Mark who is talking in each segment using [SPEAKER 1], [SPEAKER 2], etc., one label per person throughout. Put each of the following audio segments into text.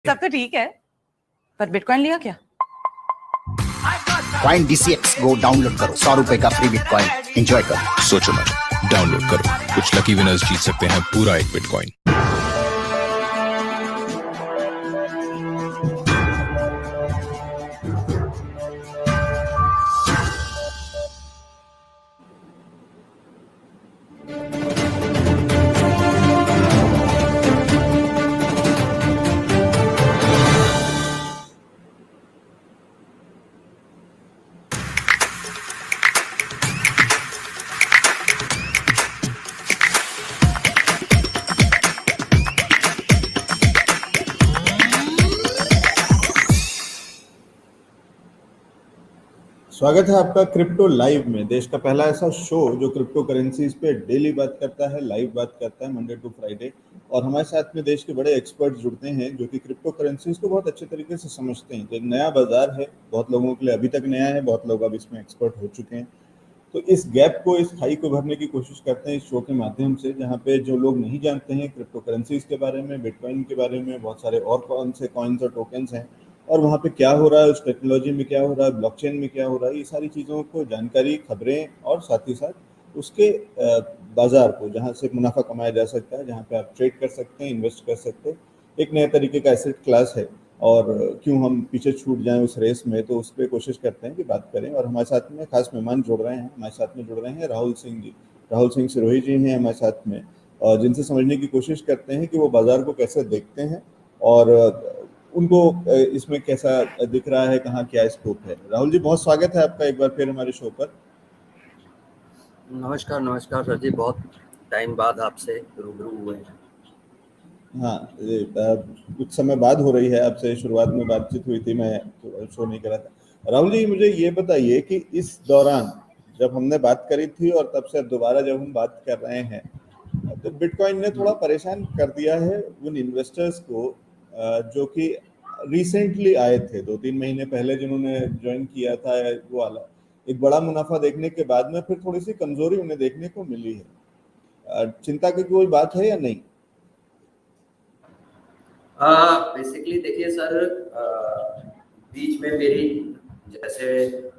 [SPEAKER 1] सब तो ठीक है, पर बिटकॉइन लिया क्या?
[SPEAKER 2] कॉइन DCX गो डाउनलोड करो, 100 रुपए का फ्री बिटकॉइन एंजॉय करो।
[SPEAKER 3] सोचो मत, डाउनलोड करो, कुछ लकी विनर्स जीत सकते हैं पूरा 1 बिटकॉइन।
[SPEAKER 4] स्वागत है आपका क्रिप्टो लाइव में, देश का पहला ऐसा शो जो क्रिप्टो करेंसीज पे डेली बात करता है, लाइव बात करता है, मंडे टू फ्राइडे। और हमारे साथ में देश के बड़े एक्सपर्ट जुड़ते हैं जो कि क्रिप्टो करेंसीज को बहुत अच्छे तरीके से समझते हैं। तो एक नया बाजार है, बहुत लोगों के लिए अभी तक नया है, बहुत लोग अब इसमें एक्सपर्ट हो चुके हैं। तो इस गैप को, इस खाई को भरने की कोशिश करते हैं इस शो के माध्यम से, जहाँ पे जो लोग नहीं जानते हैं क्रिप्टो करेंसीज के बारे में, बिटकॉइन के बारे में, बहुत सारे और कौन से कॉइन्स और टोकन्स हैं और वहाँ पे क्या हो रहा है, उस टेक्नोलॉजी में क्या हो रहा है, ब्लॉकचेन में क्या हो रहा है, ये सारी चीज़ों को जानकारी, खबरें और साथ ही साथ उसके बाजार को, जहाँ से मुनाफा कमाया जा सकता है, जहाँ पे आप ट्रेड कर सकते हैं, इन्वेस्ट कर सकते हैं। एक नए तरीके का एसेट क्लास है और क्यों हम पीछे छूट जाएं उस रेस में, तो उस पर कोशिश करते हैं कि बात करें। और हमारे साथ में खास मेहमान जुड़ रहे हैं, हमारे साथ में जुड़ रहे हैं राहुल सिंह जी। राहुल सिंह सिरोही जी हैं हमारे साथ में, और जिनसे समझने की कोशिश करते हैं कि वो बाजार को कैसे देखते हैं और उनको इसमें कैसा दिख रहा है, कहाँ क्या स्कोप है। राहुल जी, बहुत स्वागत है आपका एक बार फिर हमारे शो पर।
[SPEAKER 5] नमस्कार सर जी, बहुत टाइम बाद आपसे रूबरू हुए हैं।
[SPEAKER 4] हाँ, कुछ समय बाद हो रही है, आपसे शुरुआत में बातचीत हुई थी, मैं शो नहीं कर रहा था। राहुल जी, मुझे ये बताइए कि इस दौरान जब हमने बात करी थी और तब से दोबारा जब हम बात कर रहे हैं, तो बिटकॉइन ने थोड़ा परेशान कर दिया है उन इन्वेस्टर्स को जो कि रिसेंटली आए थे, 2-3 महीने पहले जिन्होंने ज्वाइन किया था। वो वाला एक बड़ा मुनाफा देखने के बाद में फिर थोड़ी सी कमजोरी उन्हें देखने को मिली है। चिंता की कोई बात है या नहीं?
[SPEAKER 5] बेसिकली देखिए सर, बीच में मेरी जैसे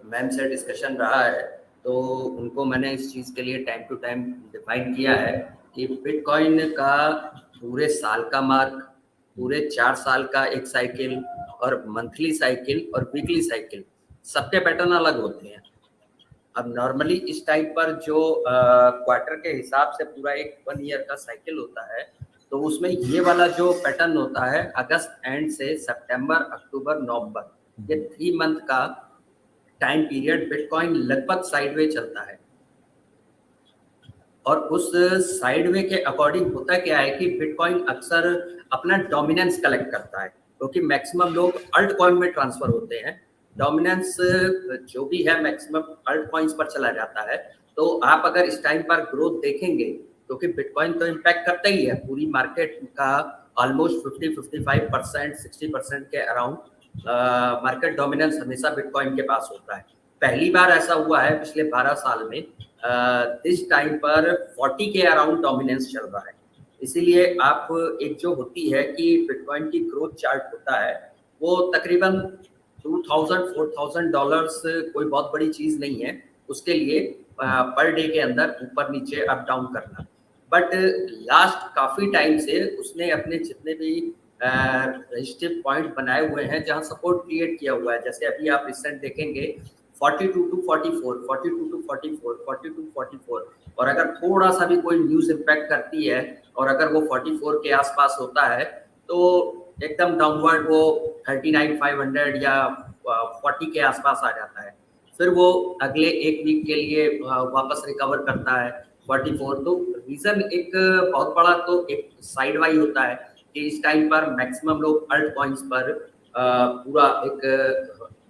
[SPEAKER 5] मैम से डिस्कशन रहा है, तो उनको मैंने इस चीज़ के लिए टाइम टू टाइम डिफाइन किया है कि बिटकॉइन का पूरे साल का मार्क, पूरे 4 साल का एक साइकिल और मंथली साइकिल और वीकली साइकिल, सबके पैटर्न अलग होते हैं। अब नॉर्मली इस टाइम पर जो क्वार्टर के हिसाब से पूरा एक 1 ईयर का साइकिल होता है, तो उसमें ये वाला जो पैटर्न होता है, अगस्त एंड से सितंबर, अक्टूबर, नवंबर, ये 3 मंथ का टाइम पीरियड बिटकॉइन लगभग साइडवे चलता है। और उस साइडवे के अकॉर्डिंग होता क्या है कि बिटकॉइन अक्सर अपना डोमिनेंस कलेक्ट करता है, क्योंकि मैक्सिमम लोग अल्ट कॉइन में ट्रांसफर होते हैं। डोमिनेंस जो भी है मैक्सिमम अल्ट कॉइन्स पर चला जाता है। तो आप अगर इस टाइम पर ग्रोथ देखेंगे, क्योंकि बिटकॉइन तो इम्पैक्ट करता ही है पूरी मार्केट का, ऑलमोस्ट 50-55%, 60% के अराउंड मार्केट डोमिनेंस हमेशा बिटकॉइन के पास होता है। पहली बार ऐसा हुआ है पिछले 12 साल में, इस टाइम पर 40 के अराउंड डोमिनेंस चल रहा है। इसीलिए आप एक जो होती है कि बिटकॉइन की ग्रोथ चार्ट होता है, वो तकरीबन $2,000-4,000 कोई बहुत बड़ी चीज़ नहीं है उसके लिए पर डे के अंदर ऊपर नीचे अप डाउन करना। बट लास्ट काफ़ी टाइम से उसने अपने जितने भी रजिस्टिव पॉइंट बनाए हुए हैं, जहाँ सपोर्ट क्रिएट किया हुआ है, जैसे अभी आप रिसेंट देखेंगे 42 to 44, 42 to 44, 42 to 44, और अगर थोड़ा सा भी कोई न्यूज़ इम्पैक्ट करती है और अगर वो 44 के आसपास होता है, तो एकदम डाउनवर्ड वो 39,500 या 40 के आसपास आ जाता है। फिर वो अगले एक वीक के लिए वापस रिकवर करता है 44। तो रीज़न एक बहुत बड़ा तो एक साइड वाइज होता है कि इस टाइम पर मैक्सिमम लोग अल्ट कॉइन्स पर पूरा एक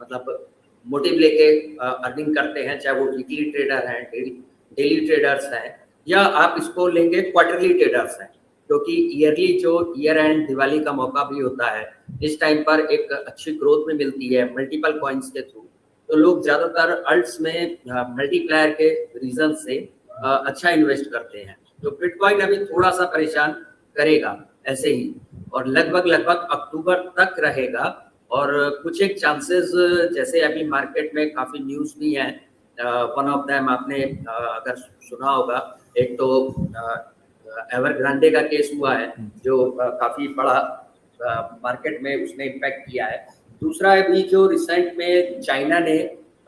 [SPEAKER 5] मतलब मोटिव लेके अर्निंग करते हैं, चाहे वो वीकली ट्रेडर हैं, डेली ट्रेडर्स हैं, या आप इसको लेंगे क्वार्टरली ट्रेडर्स हैं, क्योंकि ईयरली जो ईयर एंड दिवाली का मौका भी होता है, इस टाइम पर एक अच्छी ग्रोथ में मिलती है मल्टीपल कॉइन्स के थ्रू। तो लोग ज़्यादातर अल्ट्स में मल्टीप्लायर के रीजन से अच्छा इन्वेस्ट करते हैं। तो बिटकॉइन अभी थोड़ा सा परेशान करेगा ऐसे ही, और लगभग लगभग अक्टूबर तक रहेगा। और कुछ एक चांसेस जैसे अभी मार्केट में काफ़ी न्यूज़ भी हैं, वन ऑफ दैम आपने अगर सुना होगा, एक तो एवरग्रांडे का केस हुआ है जो काफ़ी बड़ा मार्केट में उसने इम्पैक्ट किया है। दूसरा अभी जो रिसेंट में चाइना ने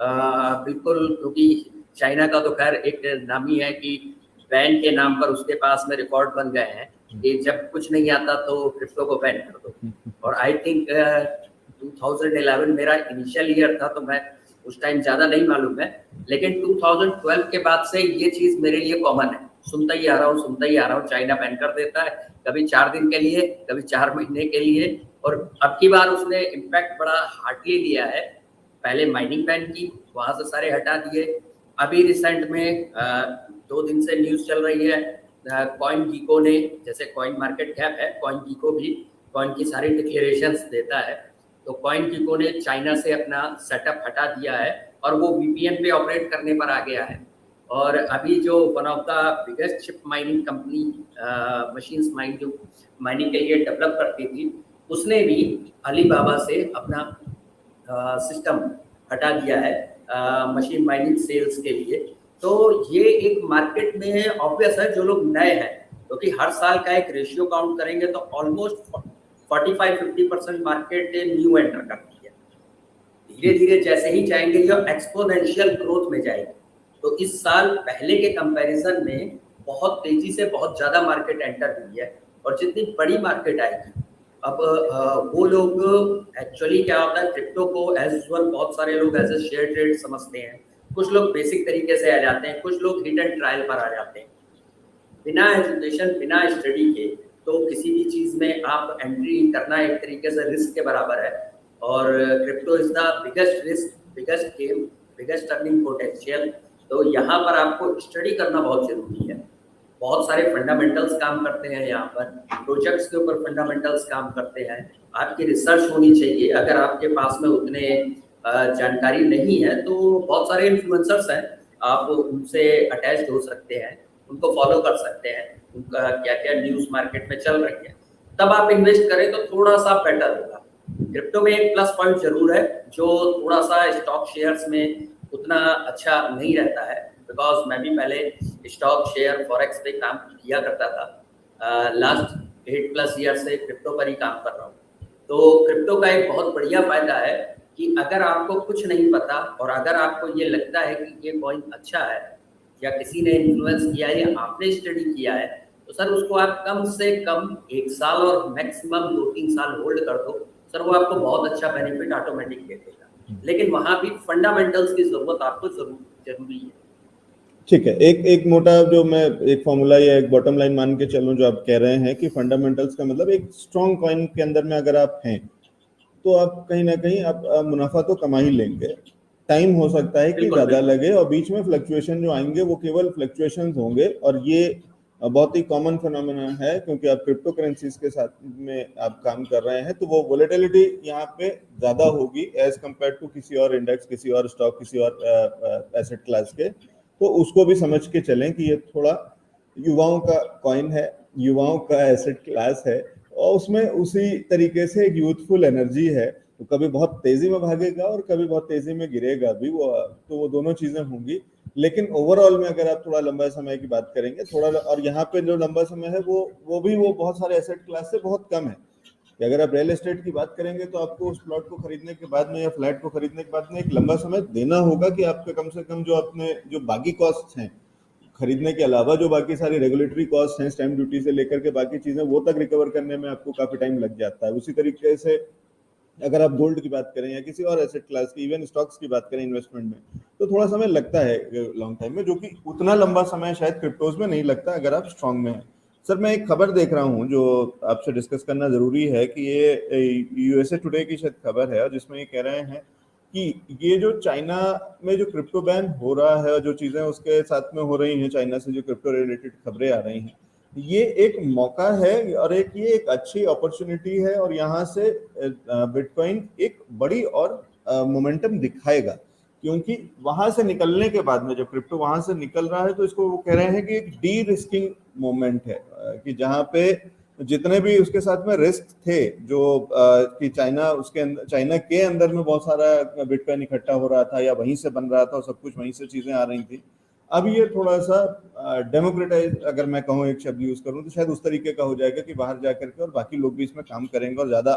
[SPEAKER 5] बिल्कुल, क्योंकि चाइना का तो खैर एक नाम ही है कि बैन के नाम पर उसके पास में रिकॉर्ड बन गए हैं कि जब कुछ नहीं आता तो क्रिप्टो को बैन कर दो। और आई थिंक 2011 मेरा इनिशियल ईयर था, तो मैं उस टाइम ज़्यादा नहीं मालूम है, लेकिन 2012 के बाद से ये चीज़ मेरे लिए कॉमन है। सुनता ही आ रहा हूँ चाइना बैन कर देता है, कभी 4 दिन के लिए, कभी 4 महीने के लिए। और अब की बार उसने इम्पैक्ट बड़ा हार्डली लिया है। पहले माइनिंग बैन की, वहाँ से सारे हटा दिए। अभी रिसेंट में 2 दिन से न्यूज़ चल रही है, कॉइन गीको ने, जैसे कॉइन मार्केट कैप है, कॉइन गीको भी कॉइन की सारी डिक्लेरेशंस देता है, तो कॉइन गीको ने चाइना से अपना सेटअप हटा दिया है और वो वीपीएन पे ऑपरेट करने पर आ गया है। और अभी जो one of the biggest chip mining company machines mine जो माइनिंग के लिए डेवलप करती थी, उसने भी अलीबाबा से अपना सिस्टम हटा दिया है मशीन माइनिंग सेल्स के लिए। तो ये एक मार्केट में ऑब्वियस है, जो लोग नए हैं, क्योंकि हर साल का एक रेशियो काउंट करेंगे तो ऑलमोस्ट 45-50% मार्केट न्यू एंटर करती है। धीरे धीरे जैसे ही जाएंगे ये एक्सपोनेंशियल ग्रोथ में जाएगी। तो इस साल पहले के कंपैरिजन में बहुत तेजी से बहुत ज़्यादा मार्केट एंटर हुई है। और जितनी बड़ी मार्केट आएगी, अब वो लोग एक्चुअली क्या होता है, क्रिप्टो को एज यूजुअल बहुत सारे लोग एज ए शेयर ट्रेड समझते हैं, कुछ लोग बेसिक तरीके से आ जाते हैं, कुछ लोग हिट एंड ट्रायल पर आ जाते हैं। बिना एजुकेशन, बिना स्टडी के तो किसी भी चीज़ में आप एंट्री करना एक तरीके से रिस्क के बराबर है। और crypto is the biggest risk, biggest game, biggest earning potential. तो यहाँ पर आपको स्टडी करना बहुत जरूरी है। बहुत सारे फंडामेंटल्स काम करते हैं यहाँ पर, प्रोजेक्ट्स के ऊपर फंडामेंटल्स काम करते हैं। आपकी रिसर्च होनी चाहिए। अगर आपके पास में उतने जानकारी नहीं है तो बहुत सारे इन्फ्लुएंसर्स हैं, आप उनसे अटैच्ड हो सकते हैं, उनको फॉलो कर सकते हैं, उनका क्या क्या न्यूज़ मार्केट में चल रही है, तब आप इन्वेस्ट करें तो थोड़ा सा बेटर होगा। क्रिप्टो में एक प्लस पॉइंट जरूर है, जो थोड़ा सा स्टॉक शेयर्स में उतना अच्छा नहीं रहता है, बिकॉज मैं भी पहले स्टॉक शेयर फॉरेक्स पे काम किया करता था। लास्ट 8+ ईयर से क्रिप्टो पर ही काम कर रहा हूँ। तो क्रिप्टो का एक बहुत बढ़िया फायदा है कि अगर आपको कुछ नहीं पता और अगर आपको ये लगता है कि ये कॉइन अच्छा है, या किसी ने इन्फ्लुएंस किया है, या आपने स्टडी किया है, तो सर उसको आप कम से कम 1 साल और मैक्सिमम 2-3 साल होल्ड कर दो, सर वो आपको बहुत अच्छा बेनिफिट ऑटोमेटिक दे देगा। लेकिन वहाँ भी फंडामेंटल्स की जरूरत आपको जरूरी है।
[SPEAKER 4] ठीक है, एक मोटा जो मैं एक फॉर्मूला या एक बॉटम लाइन मान के चलूं, जो आप कह रहे हैं कि फंडामेंटल्स का मतलब एक स्ट्रॉन्ग कॉइन के अंदर में अगर आप हैं तो आप कहीं ना कहीं आप मुनाफा तो कमा ही लेंगे। टाइम हो सकता है कि ज्यादा लगे और बीच में फ्लक्चुएशन जो आएंगे वो केवल फ्लक्चुएशंस होंगे, और ये बहुत ही कॉमन फिनोमेना है क्योंकि आप क्रिप्टो करेंसीज के साथ में आप काम कर रहे हैं, तो वो वोलेटिलिटी यहाँ पे ज्यादा होगी एज कंपेयर टू किसी और इंडेक्स, किसी और स्टॉक, किसी और एसेट क्लास के। तो उसको भी समझ के चलें कि ये थोड़ा युवाओं का कॉइन है, युवाओं का एसेट क्लास है, और उसमें उसी तरीके से एक यूथफुल एनर्जी है। तो कभी बहुत तेजी में भागेगा और कभी बहुत तेजी में गिरेगा भी, वो दोनों चीजें होंगी। लेकिन ओवरऑल में अगर आप थोड़ा लंबा समय की बात करेंगे, थोड़ा, और यहाँ पे जो लंबा समय है वो भी बहुत सारे एसेट क्लास से बहुत कम है। कि अगर आप रियल एस्टेट की बात करेंगे तो आपको उस प्लॉट को खरीदने के बाद में या फ्लैट को खरीदने के बाद में एक लंबा समय देना होगा कि आपके कम से कम जो अपने जो बाकी कॉस्ट हैं खरीदने के अलावा, जो बाकी सारी रेगुलेटरी कॉस्ट हैं, स्टैम्प ड्यूटी से लेकर के बाकी चीजें, वो तक रिकवर करने में आपको काफी टाइम लग जाता है। उसी तरीके से अगर आप गोल्ड की बात करें या किसी और एसेट क्लास की, इवन स्टॉक्स की बात करें इन्वेस्टमेंट में, तो थोड़ा समय लगता है लॉन्ग टाइम में, जो कि उतना लंबा समय शायद क्रिप्टोज में नहीं लगता अगर आप स्ट्रांग में हैं। सर, मैं एक खबर देख रहा हूँ जो आपसे डिस्कस करना जरूरी है कि ये यूएसए टुडे की शायद खबर है, जिसमें ये कह रहे हैं कि ये जो चाइना में जो क्रिप्टो बैन हो रहा है, जो चीजें उसके साथ में हो रही हैं, चाइना से जो क्रिप्टो रिलेटेड खबरें आ रही हैं, ये एक मौका है और ये एक अच्छी अपॉर्चुनिटी है, और यहाँ से बिटकॉइन एक बड़ी और मोमेंटम दिखाएगा। क्योंकि वहां से निकलने के बाद में जब क्रिप्टो वहां से निकल रहा है, तो इसको वो कह रहे हैं कि एक डी रिस्किंग मोमेंट है, कि जहाँ पे जितने भी उसके साथ में रिस्क थे जो कि चाइना के अंदर में बहुत सारा बिटकॉइन इकट्ठा हो रहा था या वहीं से बन रहा था और सब कुछ वहीं से चीजें आ रही थी, अब ये थोड़ा सा डेमोक्रेटाइज, अगर मैं कहूँ एक शब्द यूज करूँ तो शायद उस तरीके का हो जाएगा कि बाहर जाकर के और बाकी लोग भी इसमें काम करेंगे और ज्यादा,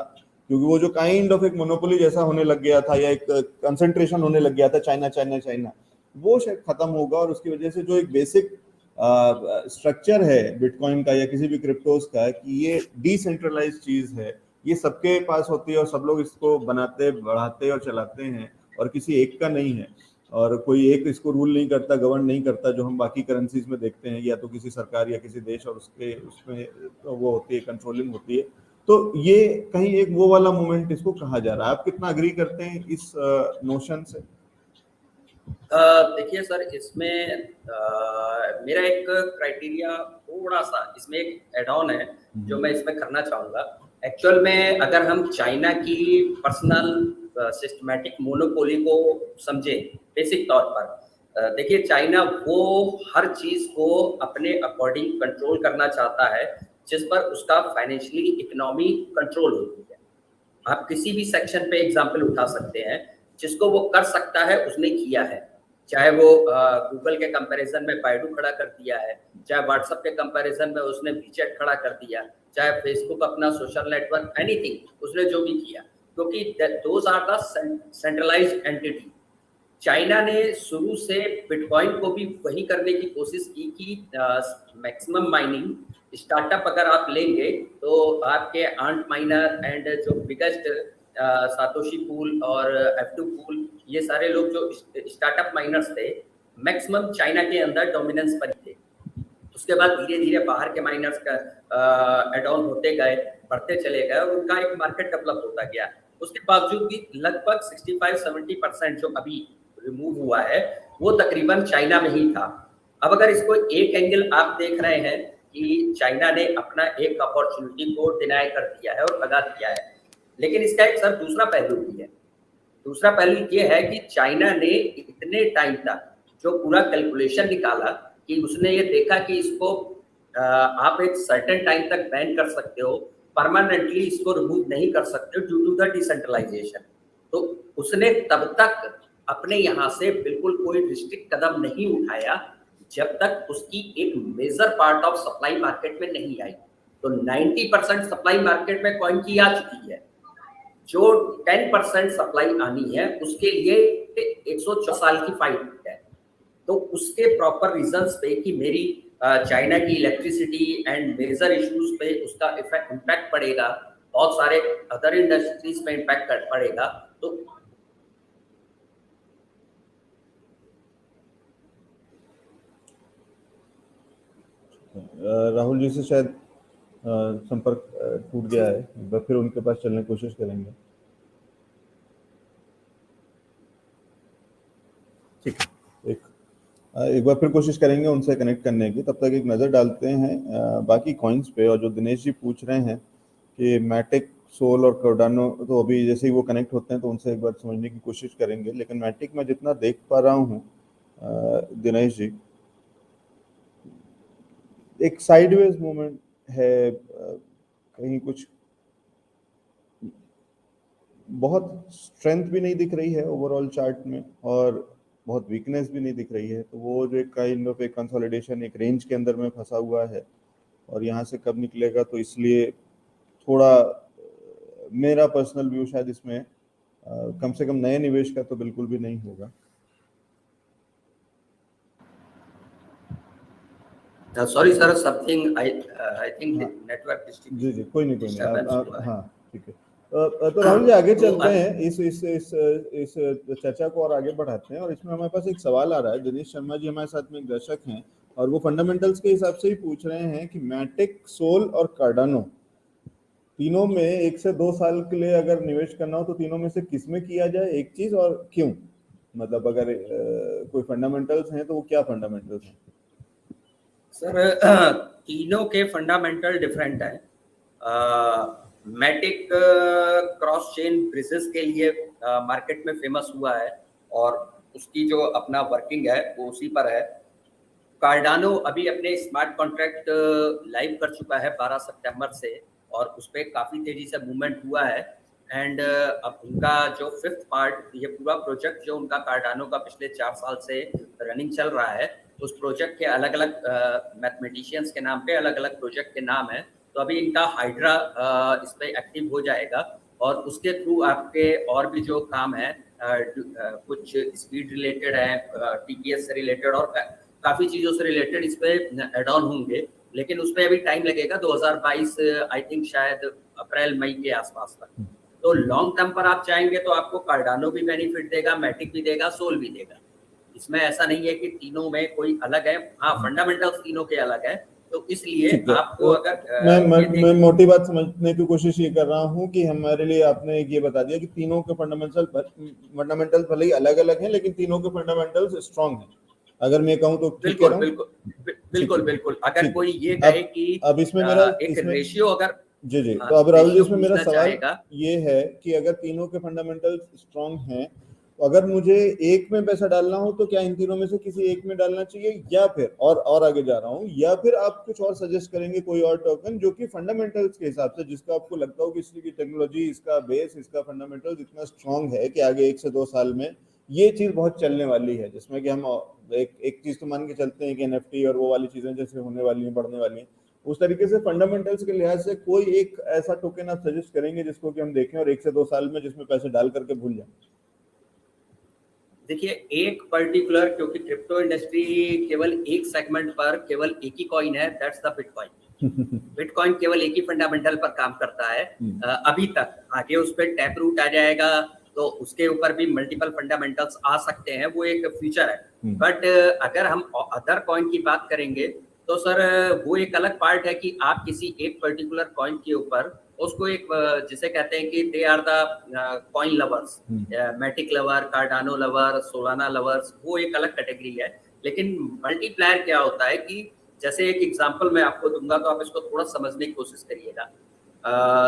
[SPEAKER 4] क्योंकि वो जो काइंड ऑफ एक मोनोपोली जैसा होने लग गया था या एक कंसंट्रेशन होने लग गया था चाइना चाइना चाइना, वो शायद खत्म होगा और उसकी वजह से जो एक बेसिक स्ट्रक्चर है बिटकॉइन का या किसी भी क्रिप्टोज का कि ये डिसेंट्रलाइज चीज है, ये सबके पास होती है और सब लोग इसको बनाते बढ़ाते और चलाते हैं और किसी एक का नहीं है और कोई एक इसको रूल नहीं करता, गवर्न नहीं करता, जो हम बाकी करेंसीज में देखते हैं या तो किसी सरकार या किसी देश और उसमें तो वो होती है, कंट्रोलिंग होती है। तो ये कहीं एक वो वाला मोमेंट इसको कहा जा रहा है। आप कितना अग्री करते हैं इस नोशन से?
[SPEAKER 5] देखिए सर, इसमें मेरा एक क्राइटेरिया थोड़ा सा इसमें एक एड ऑन है जो मैं इसमें करना चाहूँगा। एक्चुअल में अगर हम चाइना की पर्सनल सिस्टमैटिक मोनोपोली को समझे बेसिक तौर पर, देखिए चाइना वो हर चीज़ को अपने अकॉर्डिंग कंट्रोल करना चाहता है जिस पर उसका फाइनेंशियली इकोनॉमी कंट्रोल होती है। आप किसी भी सेक्शन पे एग्जाम्पल उठा सकते हैं, जिसको वो कर सकता है उसने किया है, चाहे वो गूगल के कंपैरिजन में बाइडू खड़ा कर दिया है, चाहे व्हाट्सएप के कंपैरिजन में उसने वीचैट खड़ा कर दिया, चाहे फेसबुक अपना सोशल नेटवर्क, एनीथिंग उसने जो भी किया, क्योंकि those are the centralised entity. China ने शुरू से बिटकॉइन को भी वही करने की कोशिश की कि मैक्सिमम माइनिंग स्टार्टअप अगर आप लेंगे तो आपके आंट माइनर एंड जो बिगेस्ट सातोशी पूल और F2 पूल, ये सारे लोग जो स्टार्टअप माइनर्स थे मैक्सिमम चाइना के अंदर डोमिनेंस पर थे। उसके बाद धीरे धीरे बाहर के माइनर्स का एड ऑन होते गए, बढ़ते चले गए और उनका एक मार्केट डेवलप होता गया। उसके बावजूद भी लगभग 65-70% जो अभी रिमूव हुआ है वो तकरीबन चाइना में ही था। अब अगर इसको एक एंगल आप देख रहे हैं कि चाइना ने अपना एक अपॉर्चुनिटी को डिनाई कर दिया है और लगा दिया है, लेकिन इसका एक सर दूसरा पहलू भी है। दूसरा पहलू ये है कि चाइना ने इतने टाइम तक जो पूरा कैलकुलेशन निकाला कि उसने ये देखा कि इसको आप एक सर्टेन टाइम तक बैन कर सकते हो, परमानेंटली इसको रिमूव नहीं कर सकते हो ड्यू टू द डिसेंट्रलाइजेशन। तो उसने तब तक अपने यहाँ से बिल्कुल कोई रिस्ट्रिक्ट कदम नहीं उठाया जब तक उसकी एक major part of supply market में नहीं आई। तो 90% सप्लाई मार्केट में कॉइन की आ चुकी है, जो 10% सप्लाई आनी है उसके लिए 104 साल की फाइट है। तो उसके प्रॉपर रीजंस पे कि मेरी चाइना की इलेक्ट्रिसिटी एंड मेजर इश्यूज पे उसका इम्पैक्ट पड़ेगा, बहुत सारे अदर इंडस्ट्रीज पे इम्पैक्ट पड़ेगा। तो
[SPEAKER 4] राहुल जी से शायद संपर्क टूट गया है, एक बार फिर उनके पास चलने की कोशिश करेंगे। ठीक है, एक बार फिर कोशिश करेंगे उनसे कनेक्ट करने की। तब तक एक नज़र डालते हैं बाकी कॉइन्स पे। और जो दिनेश जी पूछ रहे हैं कि मैटिक, सोल और कार्डानो, तो अभी जैसे ही वो कनेक्ट होते हैं तो उनसे एक बार समझने की कोशिश करेंगे। लेकिन मैटिक में जितना देख पा रहा हूँ दिनेश जी, एक साइडवेज मूवमेंट है, कहीं कुछ बहुत स्ट्रेंथ भी नहीं दिख रही है ओवरऑल चार्ट में और बहुत वीकनेस भी नहीं दिख रही है। तो वो जो एक काइंड ऑफ एक कंसोलिडेशन, एक रेंज के अंदर में फंसा हुआ है और यहाँ से कब निकलेगा, तो इसलिए थोड़ा मेरा पर्सनल व्यू शायद इसमें कम से कम नए निवेश का तो बिल्कुल भी नहीं होगा।
[SPEAKER 5] Sorry sir, something I think network
[SPEAKER 4] जी जी, कोई नहीं हाँ ठीक है। तो राहुल जी आगे चलते हैं, इस चर्चा को और आगे बढ़ाते हैं। और इसमें हमारे पास एक सवाल आ रहा है, दिनेश शर्मा जी हमारे साथ में एक दर्शक हैं और वो फंडामेंटल्स के हिसाब से ही पूछ रहे हैं कि मैटिक, सोल और कार्डानो तीनों में 1 से 2 साल के लिए अगर निवेश करना हो तो तीनों में से किस में किया जाए एक चीज, और क्यों? मतलब अगर कोई फंडामेंटल्स हैं तो वो क्या फंडामेंटल्स हैं?
[SPEAKER 5] सर तीनों के फंडामेंटल डिफरेंट है। मैटिक क्रॉस चेन ब्रिजेस के लिए मार्केट में फेमस हुआ है और उसकी जो अपना वर्किंग है वो उसी पर है। कार्डानो अभी अपने स्मार्ट कॉन्ट्रैक्ट लाइव कर चुका है 12 सितंबर से, और उस पर काफ़ी तेज़ी से मूवमेंट हुआ है। एंड अब उनका जो 5th पार्ट, ये पूरा प्रोजेक्ट जो उनका कार्डानो का पिछले 4 साल से रनिंग चल रहा है, उस प्रोजेक्ट के अलग अलग मैथमेटिशियंस के नाम पे अलग अलग प्रोजेक्ट के नाम है। तो अभी इनका हाइड्रा इस पर एक्टिव हो जाएगा, और उसके थ्रू आपके और भी जो काम है, कुछ स्पीड रिलेटेड है, TPS से रिलेटेड और काफ़ी चीज़ों से रिलेटेड इस पर एड ऑन होंगे। लेकिन उस पर अभी टाइम लगेगा, 2022 आई थिंक शायद अप्रैल मई के आसपास तक। तो लॉन्ग टर्म पर आप चाहेंगे तो आपको कार्डानो भी बेनिफिट देगा, मैटिक भी देगा, सोल भी देगा। इसमें ऐसा नहीं है कि तीनों में कोई अलग है, हाँ फंडामेंटल्स तीनों के अलग है। तो इसलिए आपको अगर
[SPEAKER 4] मैं मोटी बात समझने की कोशिश ये कर रहा हूँ कि हमारे लिए आपने ये बता दिया कि तीनों के फंडामेंटल्स भले ही अलग अलग हैं, लेकिन तीनों के फंडामेंटल्स स्ट्रांग हैं। अगर मैं कहूँ तो
[SPEAKER 5] बिल्कुल बिल्कुल बिल्कुल। अगर कोई ये कहे कि
[SPEAKER 4] अब इसमें मेरा
[SPEAKER 5] एक रेशियो अगर
[SPEAKER 4] जी तो अब राहुल जी, इसमें मेरा सवाल ये है कि अगर तीनों के फंडामेंटल्स स्ट्रांग हैं, तो अगर मुझे एक में पैसा डालना हो तो क्या इन तीनों में से किसी एक में डालना चाहिए, या फिर और आगे जा रहा हूँ, या फिर आप कुछ और सजेस्ट करेंगे, कोई और टोकन जो कि फंडामेंटल्स के हिसाब से, जिसका आपको लगता हो कि इसकी टेक्नोलॉजी, इसका बेस, इसका फंडामेंटल्स इतना स्ट्रांग है कि आगे 1 से 2 साल में ये चीज बहुत चलने वाली है, जिसमें कि हम एक चीज तो मान के चलते हैं कि NFT और वो वाली चीजें जैसे होने वाली हैं, बढ़ने वाली हैं, उस तरीके से फंडामेंटल्स के लिहाज से कोई एक ऐसा टोकन आप सजेस्ट करेंगे जिसको कि हम देखें और 1 से 2 साल में जिसमें पैसे डाल करके भूल जाएं?
[SPEAKER 5] देखिए, एक पर्टिकुलर, क्योंकि क्रिप्टो इंडस्ट्री केवल एक सेगमेंट पर केवल एक ही कॉइन है, दैट्स द बिटकॉइन। बिटकॉइन केवल एक ही फंडामेंटल पर काम करता है अभी तक। आगे उस पर टैप रूट आ जाएगा तो उसके ऊपर भी मल्टीपल फंडामेंटल्स आ सकते हैं, वो एक फ्यूचर है। बट अगर हम अदर कॉइन की बात करेंगे तो सर वो एक अलग पार्ट है कि आप किसी एक पर्टिकुलर कॉइन के ऊपर उसको एक, जिसे कहते हैं कि they are the coin lovers, Matic lover, Cardano lover, Solana lovers, वो एक अलग कैटेगरी है। लेकिन मल्टीप्लायर क्या होता है कि जैसे एक एग्जांपल मैं आपको दूंगा तो आप इसको थोड़ा समझने की कोशिश करिएगा।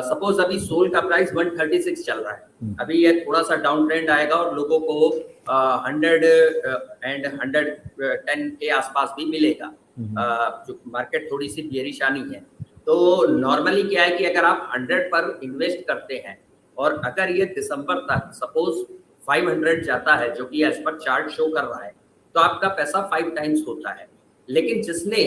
[SPEAKER 5] सपोज अभी सोल का प्राइस 136 चल रहा है, अभी ये थोड़ा सा डाउन ट्रेंड आएगा और लोगों को 100 एंड 110 के आसपास भी मिलेगा। जो मार्केट थोड़ी सी बेयरिश आनी है, तो नॉर्मली क्या है कि अगर आप 100 पर इन्वेस्ट करते हैं और अगर ये दिसंबर तक सपोज 500 जाता है, जो कि एज पर चार्ट शो कर रहा है, तो आपका पैसा 5 टाइम्स होता है। लेकिन जिसने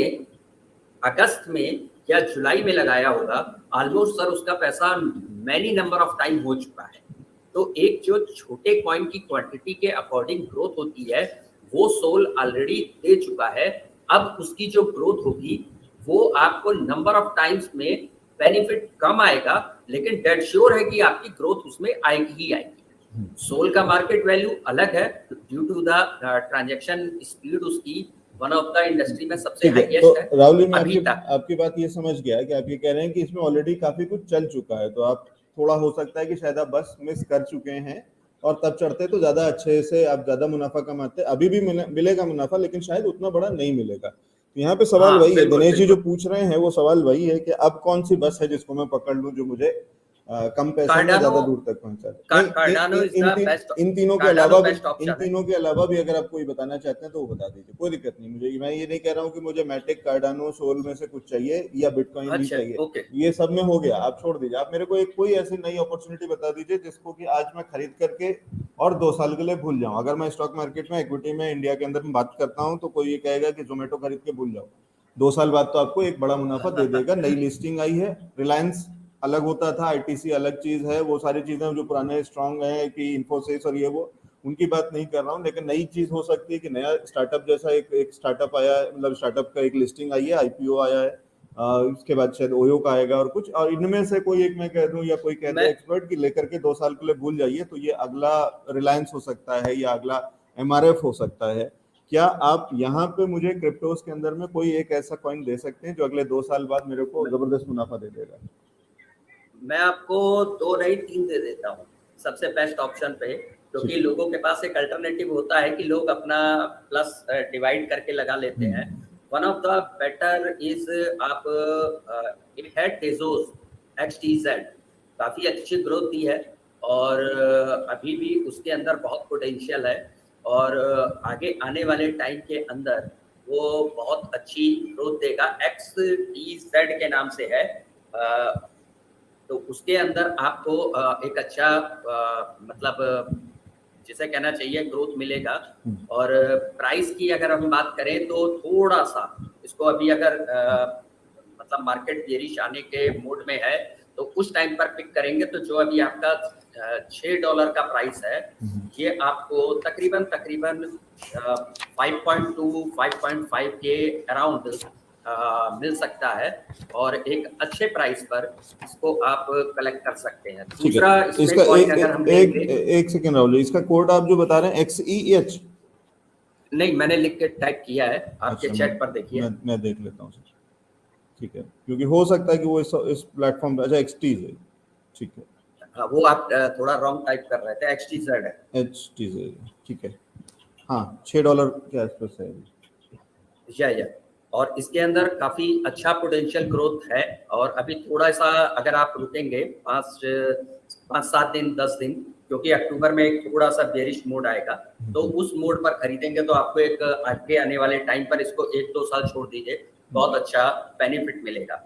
[SPEAKER 5] अगस्त में या जुलाई में लगाया होगा, ऑलमोस्ट सर उसका पैसा मैनी नंबर ऑफ टाइम हो चुका है। तो एक जो छोटे कॉइन की क्वांटिटी के अकॉर्डिंग ग्रोथ होती है, वो सोल ऑलरेडी दे चुका है। अब उसकी जो ग्रोथ होगी वो आपको नंबर ऑफ टाइम्स में बेनिफिट कम आएगा, लेकिन डेड श्योर है कि आपकी ग्रोथ उसमें आएगी ही आएगी। सोल का मार्केट वैल्यू अलग है due to the transaction speed, उसकी वन ऑफ द इंडस्ट्री में सबसे हाईएस्ट है।
[SPEAKER 4] राहुल जी, मैं आपकी बात ये समझ गया कि आप ये कह रहे हैं कि इसमें ऑलरेडी काफी कुछ चल चुका है, तो आप थोड़ा हो सकता है कि शायद आप बस मिस कर चुके हैं और तब चढ़ते तो ज्यादा अच्छे से आप ज्यादा मुनाफा कमाते। अभी भी मिलेगा मुनाफा, लेकिन शायद उतना बड़ा नहीं मिलेगा। तो यहाँ पे सवाल वही है, दिनेश जी जो पूछ रहे हैं वो सवाल वही है कि अब कौन सी बस है जिसको मैं पकड़ लूं जो मुझे कम पैसे में ज्यादा दूर तक पहुंचा दे। इन तीनों के अलावा भी अगर आप कोई बताना चाहते हैं तो वो बता दीजिए, कोई दिक्कत नहीं मुझे। मैं ये नहीं कह रहा हूँ कि मुझे मैटिक, कार्डानो, सोल में से कुछ चाहिए या बिटकॉइन ही चाहिए, ये सब में हो गया, आप छोड़ दीजिए। आप मेरे को एक कोई ऐसी नई अपॉर्चुनिटी बता दीजिए जिसको कि आज मैं खरीद करके और 2 साल के लिए भूल जाऊं। अगर मैं स्टॉक मार्केट में, इक्विटी में, इंडिया के अंदर में बात करता हूं तो कोई ये कहेगा कि जोमेटो खरीद के भूल जाओ, 2 साल बाद तो आपको एक बड़ा मुनाफा दे देगा। नई लिस्टिंग आई है, रिलायंस अलग होता था, ITC अलग चीज है, वो सारी चीजें जो पुराने स्ट्रॉन्ग है कि इन्फोसिस और ये वो, उनकी बात नहीं कर रहा हूँ। लेकिन नई चीज हो सकती है कि नया स्टार्टअप जैसा एक स्टार्टअप आया है, मतलब स्टार्टअप का एक लिस्टिंग आई है, IPO आया है, उसके बाद शायद ओयो का आएगा और कुछ, और इनमें से कोई एक मैं कह दूं या कोई कह दे एक्सपर्ट की लेकर के 2 साल के लिए भूल जाइए, तो ये अगला रिलायंस हो सकता है या अगला MRF हो सकता है। क्या आप यहाँ पे मुझे क्रिप्टोस के अंदर में कोई एक ऐसा कॉइन दे सकते हैं जो अगले 2 साल बाद मेरे को जबरदस्त मुनाफा दे देगा?
[SPEAKER 5] मैं आपको 2 नहीं 3 दे देता हूँ सबसे बेस्ट ऑप्शन पे, क्योंकि लोगों के पास एक अल्टरनेटिव होता है कि लोग अपना प्लस डिवाइड करके लगा लेते हैं। One of the better is आप इट है टेजोस XTZ, काफ़ी अच्छी ग्रोथ दी है और अभी भी उसके अंदर बहुत पोटेंशियल है और आगे आने वाले टाइम के अंदर वो बहुत अच्छी ग्रोथ देगा। XTZ के नाम से है, तो उसके अंदर आपको एक अच्छा मतलब जिसे कहना चाहिए ग्रोथ मिलेगा। और प्राइस की अगर हम बात करें तो थोड़ा सा इसको अभी अगर मतलब मार्केट बेरिश आने के मोड में है तो उस टाइम पर पिक करेंगे तो जो अभी आपका $6 का प्राइस है, ये आपको तकरीबन 5.2 5.5 के अराउंड मिल सकता है और एक अच्छे प्राइस पर इसको आप कलेक्ट कर सकते हैं। दूसरा
[SPEAKER 4] इसका एक सेकंड राहुल, इसका कोड आप जो बता रहे हैं XEH?
[SPEAKER 5] नहीं, मैंने लिख के टाइप किया है, आपके चैट पर देखिए।
[SPEAKER 4] मैं देख लेता हूँ सर, ठीक है, क्योंकि हो सकता है कि वो इस प्लेटफॉर्म पे, अच्छा XTZ, ठीक है।
[SPEAKER 5] हाँ, वो आप थोड़ा रॉन्ग टाइप कर रहे थे, XTZ है।
[SPEAKER 4] XTZ, ठीक है, हाँ $6 के आसपास है
[SPEAKER 5] या और इसके अंदर काफी अच्छा पोटेंशियल ग्रोथ है। और अभी थोड़ा सा अगर आप रुकेंगे 5-7 दिन 10 दिन, क्योंकि अक्टूबर में एक थोड़ा सा बेरिश मोड आएगा, तो उस मोड पर खरीदेंगे तो आपको एक आगे आने वाले टाइम पर इसको 1-2 साल छोड़ दीजिए, बहुत अच्छा बेनिफिट मिलेगा।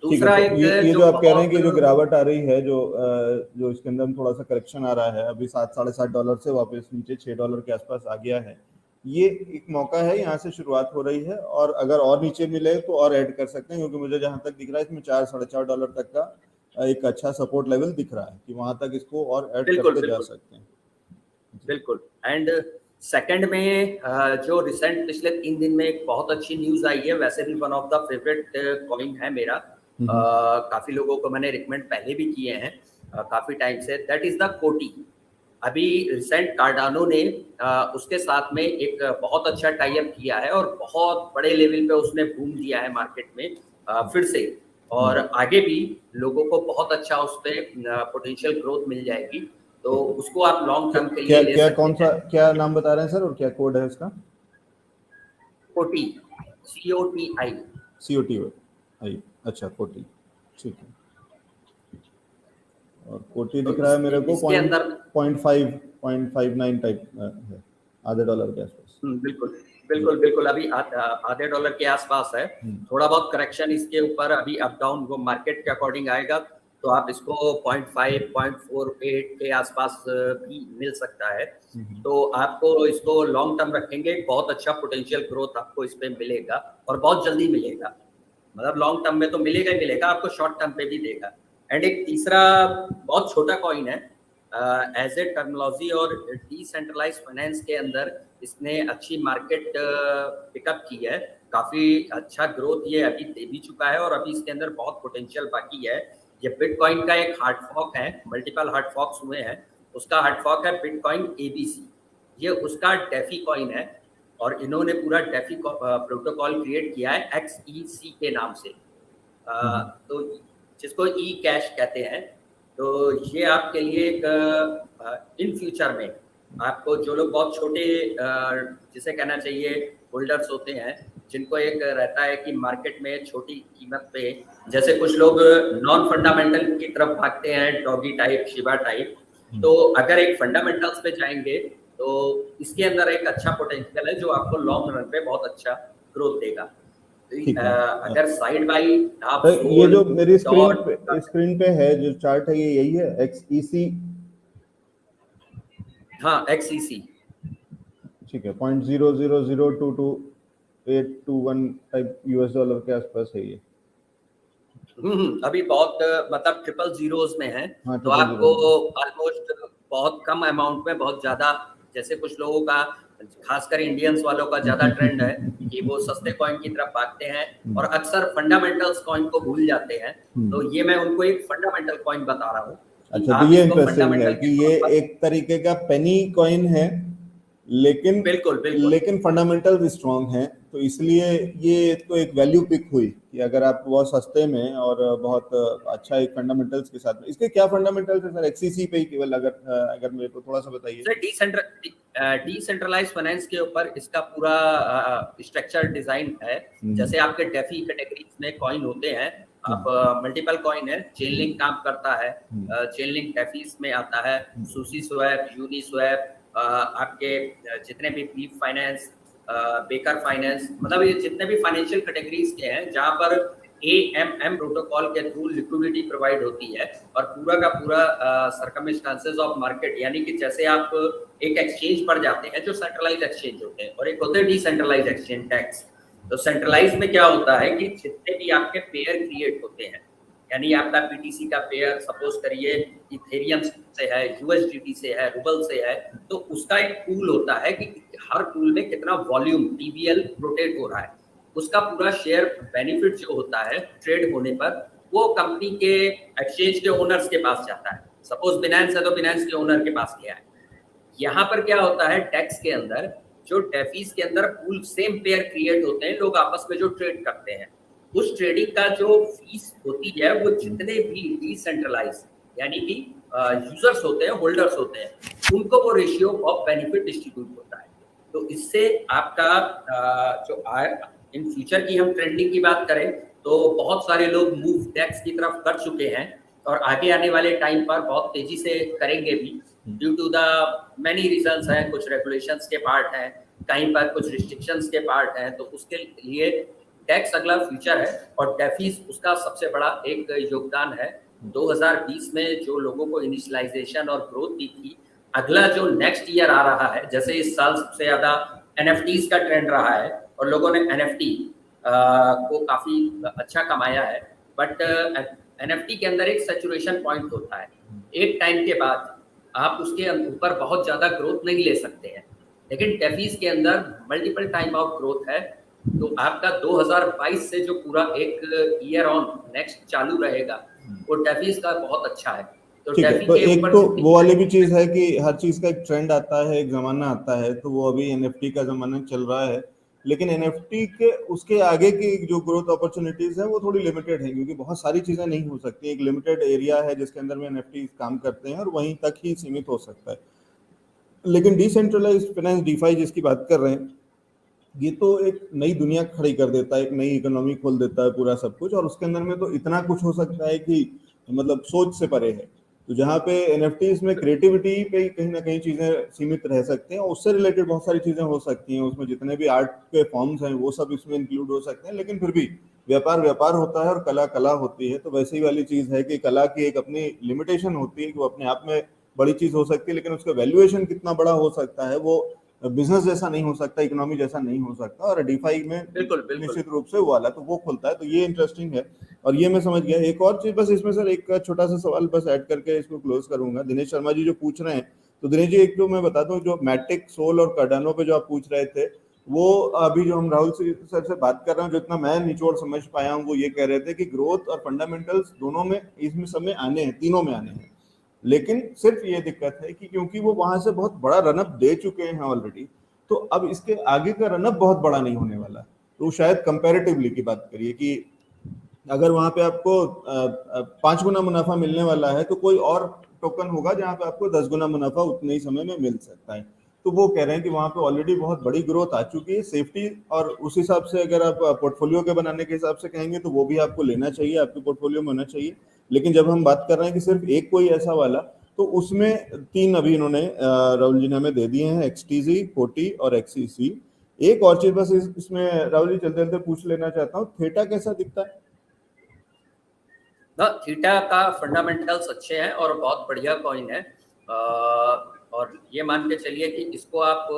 [SPEAKER 5] दूसरा एक
[SPEAKER 4] ये जो आप कह रहे हैं कि जो गिरावट आ रही है, जो इसके अंदर थोड़ा सा करेक्शन आ रहा है, अभी $7-7.5 से वापस नीचे $6 के आसपास आ गया है, ये एक मौका है, यहाँ से शुरुआत हो रही है और अगर और नीचे मिले तो और ऐड कर सकते हैं, क्योंकि मुझे जहाँ तक दिख रहा है इसमें $4-4.5 तक का एक अच्छा सपोर्ट लेवल दिख रहा है कि वहां तक इसको और ऐड करके जा सकते हैं। बिल्कुल।
[SPEAKER 5] एंड सेकंड में जो रिसेंट पिछले 3 दिन में एक बहुत अच्छी न्यूज आई है, वैसे भी one of the favourite coin है मेरा, काफी लोगों को मैंने रिकमेंड पहले भी किए हैं काफी टाइम से, दैट इज द कोटी। अभी रिसेंट कार्डानो ने उसके साथ में एक बहुत अच्छा टाई अप किया है और बहुत बड़े लेवल पे उसने बूम दिया है मार्केट में फिर से, और आगे भी लोगों को बहुत अच्छा उस पे पोटेंशियल ग्रोथ मिल जाएगी, तो उसको आप लॉन्ग टर्म के लिए ले सकते हैं।
[SPEAKER 4] क्या नाम बता रहे हैं सर और क्या कोड है इसका?
[SPEAKER 5] कोटी, COTI।
[SPEAKER 4] अच्छा, कोटी, ठीक है। और कोटी दिख रहा है मेरे को 0.59 टाइप है, $0.5 के आसपास।
[SPEAKER 5] बिल्कुल अभी $0.5 के आसपास है। थोड़ा बहुत करेक्शन इसके ऊपर अभी अप डाउन वो मार्केट के अकॉर्डिंग आएगा, तो आप इसको 0.5 0.48 के आसपास भी मिल सकता है। तो आपको इसको लॉन्ग टर्म रखेंगे, बहुत अच्छा पोटेंशियल ग्रोथ आपको इस पे मिलेगा और बहुत जल्दी मिलेगा, मतलब लॉन्ग टर्म में तो मिलेगा ही मिलेगा, आपको शॉर्ट टर्म पे भी देगा। एंड एक तीसरा बहुत छोटा कॉइन है, एज ए टर्मिनोलॉजी और डिसेंट्रलाइज्ड फाइनेंस के अंदर इसने अच्छी मार्केट पिकअप की है, काफी अच्छा ग्रोथ ये अभी दे भी चुका है और अभी इसके अंदर बहुत पोटेंशियल बाकी है। ये बिटकॉइन का एक हार्ड फॉर्क है, मल्टीपल हार्ड फॉर्क्स हुए हैं, उसका हार्ड फॉर्क है बिटकॉइन ABC, ये उसका डेफी कॉइन है और इन्होंने पूरा डेफी प्रोटोकॉल क्रिएट किया है XEC के नाम से, तो जिसको ई कैश कहते हैं। तो ये आपके लिए एक इन फ्यूचर में आपको जो लोग बहुत छोटे जिसे कहना चाहिए होल्डर्स होते हैं, जिनको एक रहता है कि मार्केट में छोटी कीमत पे, जैसे कुछ लोग नॉन फंडामेंटल की तरफ भागते हैं, डॉगी टाइप, शिबा टाइप, तो अगर एक फंडामेंटल्स पे जाएंगे तो इसके अंदर एक अच्छा पोटेंशियल है जो आपको लॉन्ग रन पे बहुत अच्छा ग्रोथ देगा। अगर साइड बाई आप
[SPEAKER 4] ये जो मेरी स्क्रीन पे है जो चार्ट है, ये यही है XEC?
[SPEAKER 5] हाँ, XEC, ठीक
[SPEAKER 4] है, 0.0002281 टाइप $US के आसपास है ये।
[SPEAKER 5] अभी बहुत मतलब ट्रिपल जीरोस में है। हाँ, तो आपको ऑलमोस्ट बहुत कम अमाउंट में बहुत ज्यादा, जैसे कुछ लोगों का खासकर इंडियंस वालों का ज्यादा ट्रेंड है कि वो सस्ते कॉइन की तरफ भागते हैं और अक्सर फंडामेंटल्स कॉइन को भूल जाते हैं, तो ये मैं उनको एक फंडामेंटल कॉइन बता रहा हूँ।
[SPEAKER 4] अच्छा, तो ये इंटरेस्टिंग है कि ये एक तरीके का पेनी कॉइन है, लेकिन लेकिन फंडामेंटल स्ट्रॉन्ग है, तो इसलिए ये तो एक वैल्यू पिक हुई कि अगर आप बहुत सस्ते में और बहुत अच्छा एक फंडामेंटल्स के साथ में, इसके क्या फंडामेंटल्स है सर XEC पे ही केवल? अगर मेरे को थोड़ा सा बताइए
[SPEAKER 5] सर। डिसेंट्रलाइज्ड फाइनेंस के ऊपर इसका पूरा स्ट्रक्चर डिजाइन है। जैसे आपके डेफी कैटेगरीज में कॉइन होते हैं, आप मल्टीपल कॉइन है, चेन लिंक काम करता है, चेन लिंक डेफीज में आता है, सुसी स्वैप, यूनी स्वैप, आपके जितने भी बीफ फाइनेंस, बेकर फाइनेंस, मतलब ये जितने भी फाइनेंशियल कैटेगरीज के हैं जहां पर AMM प्रोटोकॉल के थ्रू लिक्विडिटी प्रोवाइड होती है और पूरा का पूरा सर्कमस्टांसेस ऑफ मार्केट, यानी कि जैसे आप एक एक्सचेंज पर जाते हैं जो सेंट्रलाइज एक्सचेंज होते हैं और एक होते हैं डिसेंट्रलाइज एक्सचेंज टैक्स। तो सेंट्रलाइज में क्या होता है कि जितने भी आपके पेयर क्रिएट होते हैं, यानी आपका PTC का पेयर सपोज करिए इथेरियम से है, USDT से है, रूबल से है, तो उसका एक पूल होता है कि हर पूल में कितना वॉल्यूम TVL रोटेट हो रहा है, उसका पूरा शेयर बेनिफिट जो होता है ट्रेड होने पर वो कंपनी के एक्सचेंज के ओनर्स के पास जाता है। सपोज बिनेंस है तो बिनेंस के ओनर के पास गया है। यहाँ पर क्या होता है, टैक्स के अंदर जो डेफीज के अंदर पूल सेम पेयर क्रिएट होते हैं, लोग आपस में जो ट्रेड करते हैं, उस ट्रेडिंग का जो फीस होती है वो जितने भी डिसेंट्रलाइज यानी कि यूजर्स होते हैं, होल्डर्स होते हैं, उनको वो रेशियो ऑफ बेनिफिट डिस्ट्रीब्यूट होता है। तो इससे आपका जो इन फ्यूचर की हम ट्रेंडिंग की बात करें तो बहुत सारे लोग मूव टैक्स की तरफ कर चुके हैं और आगे आने वाले टाइम पर बहुत तेजी से करेंगे भी, due to the many reasons हैं। कुछ रेगुलेशंस के पार्ट हैं, कहीं पर कुछ रिस्ट्रिक्शंस के पार्ट हैं, तो उसके लिए टैक्स अगला फ्यूचर है और डेफीज उसका सबसे बड़ा एक योगदान है। 2020 में जो लोगों को इनिशियलाइजेशन और ग्रोथ दी थी, अगला जो नेक्स्ट ईयर आ रहा है, जैसे इस साल सबसे ज्यादा NFTs का ट्रेंड रहा है और लोगों ने NFT को काफी अच्छा कमाया है, बट NFT के अंदर एक सैचुरेशन पॉइंट होता है। एक टाइम के बाद आप उसके ऊपर बहुत ज्यादा ग्रोथ नहीं ले सकते हैं, लेकिन डेफीज के अंदर मल्टीपल टाइम ऑफ ग्रोथ है। तो आपका 2022 से जो पूरा एक ईयर ऑन नेक्स्ट चालू रहेगा वो डेफीज का बहुत अच्छा है। तो
[SPEAKER 4] ठीक है,
[SPEAKER 5] डेफी
[SPEAKER 4] तो
[SPEAKER 5] के
[SPEAKER 4] एक
[SPEAKER 5] ऊपर
[SPEAKER 4] तो वो वाली भी चीज है कि हर चीज का एक ट्रेंड आता है, एक जमाना आता है, तो वो अभी NFT का जमाना चल रहा है, लेकिन NFT के उसके आगे की जो ग्रोथ अपॉर्चुनिटीज है वो थोड़ी लिमिटेड है, क्योंकि बहुत सारी चीजें नहीं हो सकती। एक लिमिटेड एरिया है जिसके अंदर में NFT काम करते हैं और वहीं तक ही सीमित हो सकता है। लेकिन डिसेंट्रलाइज्ड फाइनेंस DeFi जिसकी बात कर रहे हैं, ये तो एक नई दुनिया खड़ी कर देता है, एक नई इकोनॉमी खोल देता है पूरा सब कुछ, और उसके अंदर में तो इतना कुछ हो सकता है कि मतलब सोच से परे है। तो जहाँ पे NFTs में क्रिएटिविटी पे कहीं ना कहीं चीजें सीमित रह सकते हैं, उससे रिलेटेड बहुत सारी चीजें हो सकती हैं, उसमें जितने भी आर्ट के फॉर्म्स हैं वो सब इसमें इंक्लूड हो सकते हैं, लेकिन फिर भी व्यापार व्यापार होता है और कला कला होती है। तो वैसे ही वाली चीज है कि कला की एक अपनी लिमिटेशन होती है कि वो अपने आप में बड़ी चीज हो सकती है, लेकिन उसका वैल्यूएशन कितना बड़ा हो सकता है वो बिजनेस जैसा नहीं हो सकता, इकोनॉमी जैसा नहीं हो सकता। और DeFi में
[SPEAKER 5] बिल्कुल
[SPEAKER 4] निश्चित रूप से वो वाला तो वो खुलता है, तो ये इंटरेस्टिंग है और ये मैं समझ गया। एक और चीज बस इसमें सर एक छोटा सा सवाल बस ऐड करके इसको क्लोज करूंगा। दिनेश शर्मा जी जो पूछ रहे हैं, तो दिनेश जी एक जो मैं बता दूं, जो मैटिक, सोल और कार्डानो पे जो आप पूछ रहे थे, वो अभी जो हम राहुल सर से बात कर रहे हैं, जितना मैं निचोड़ समझ पाया हूँ, वो ये कह रहे थे कि ग्रोथ और फंडामेंटल्स दोनों में इसमें सब में आने हैं, तीनों में आने हैं, लेकिन सिर्फ ये दिक्कत है कि क्योंकि वो वहां से बहुत बड़ा रनअप दे चुके हैं ऑलरेडी, तो अब इसके आगे का रनअप बहुत बड़ा नहीं होने वाला। तो शायद कंपैरेटिवली की बात करिए कि अगर वहां पे आपको 5 गुना मुनाफा मिलने वाला है, तो कोई और टोकन होगा जहां पे आपको 10 गुना मुनाफा उतने ही समय में मिल सकता है। तो वो कह रहे हैं कि वहां पे ऑलरेडी बहुत बड़ी ग्रोथ आ चुकी है, सेफ्टी, और उस हिसाब से अगर आप पोर्टफोलियो के बनाने के हिसाब से कहेंगे तो वो भी आपको लेना चाहिए, आपके पोर्टफोलियो में होना चाहिए। लेकिन जब हम बात कर रहे हैं कि सिर्फ एक कोई ऐसा वाला, तो उसमें 3 अभी इन्होंने राहुल जी ने हमें दे दिए हैं, XTZ, कोटी और XCC। एक और चीज बस इसमें राहुल जी चलते चलते पूछ लेना चाहता हूँ, थीटा कैसा दिखता है?
[SPEAKER 5] थीटा का फंडामेंटल्स अच्छे हैं और बहुत बढ़िया कॉइन है, और ये मान के चलिए कि इसको आप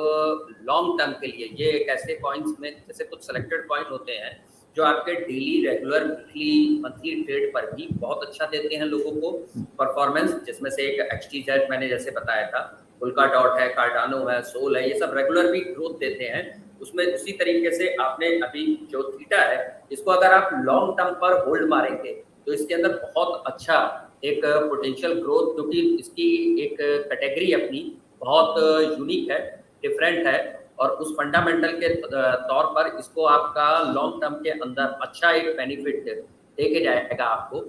[SPEAKER 5] लॉन्ग टर्म के लिए, ये एक ऐसे कॉइन्स में जैसे कुछ सेलेक्टेड कॉइन होते हैं जो आपके daily, regular, weekly, monthly trade पर भी बहुत अच्छा देते हैं लोगों को परफॉर्मेंस, जिसमें से एक XTZ मैंने जैसे बताया था, पुल्का डॉट है, कार्डानो है, सोल है, ये सब रेगुलर भी ग्रोथ देते हैं। उसमें उसी तरीके से आपने अभी जो थीटा है, इसको अगर आप लॉन्ग टर्म पर होल्ड मारेंगे तो इसके अंदर बहुत अच्छा एक पोटेंशियल ग्रोथ, क्योंकि इसकी एक कैटेगरी अपनी बहुत यूनिक है, डिफरेंट है, और उस फंडामेंटल के तौर पर इसको आपका लॉन्ग टर्म के अंदर अच्छा एक बेनिफिट दे के जाएगा आपको।